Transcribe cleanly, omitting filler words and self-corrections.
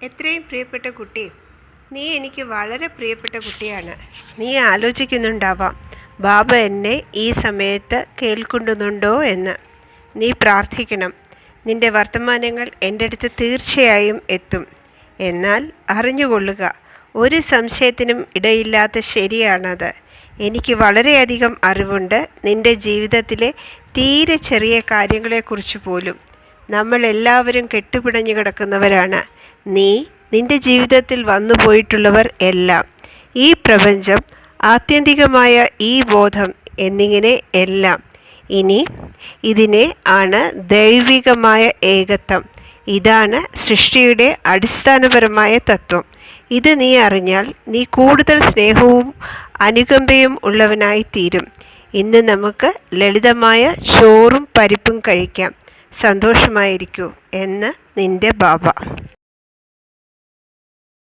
എത്രയും പ്രിയപ്പെട്ട കുട്ടി, നീ എനിക്ക് വളരെ പ്രിയപ്പെട്ട കുട്ടിയാണ്. നീ ആലോചിക്കുന്നുണ്ടാവാം, ബാബ എന്നെ ഈ സമയത്ത് കേൾക്കുന്നുണ്ടോ എന്ന്. നീ പ്രാർത്ഥിക്കണം. നിന്റെ വർത്തമാനങ്ങൾ എൻ്റെ അടുത്ത് തീർച്ചയായും എത്തും. എന്നാൽ അറിഞ്ഞുകൊള്ളുക, ഒരു സംശയത്തിനും ഇടയില്ലാത്ത ശരിയാണത്. എനിക്ക് വളരെയധികം അറിവുണ്ട് നിന്റെ ജീവിതത്തിലെ തീരെ ചെറിയ കാര്യങ്ങളെക്കുറിച്ച് പോലും. നമ്മൾ എല്ലാവരും കെട്ടുപിടഞ്ഞു കിടക്കുന്നവരാണ്. നിന്റെ ജീവിതത്തിൽ വന്നു പോയിട്ടുള്ളവർ എല്ലാം, ഈ പ്രപഞ്ചം, ആത്യന്തികമായ ഈ ബോധം എന്നിങ്ങനെ എല്ലാം. ഇനി ഇതിനെ ആണ് ദൈവികമായ ഏകത്വം. ഇതാണ് സൃഷ്ടിയുടെ അടിസ്ഥാനപരമായ തത്വം. ഇത് നീ അറിഞ്ഞാൽ നീ കൂടുതൽ സ്നേഹവും അനുകമ്പയും ഉള്ളവനായി തീരും. ഇന്ന് നമുക്ക് ലളിതമായ ചോറും പരിപ്പും കഴിക്കാം. സന്തോഷമായിരിക്കൂ എന്ന് നിന്റെ ബാബ.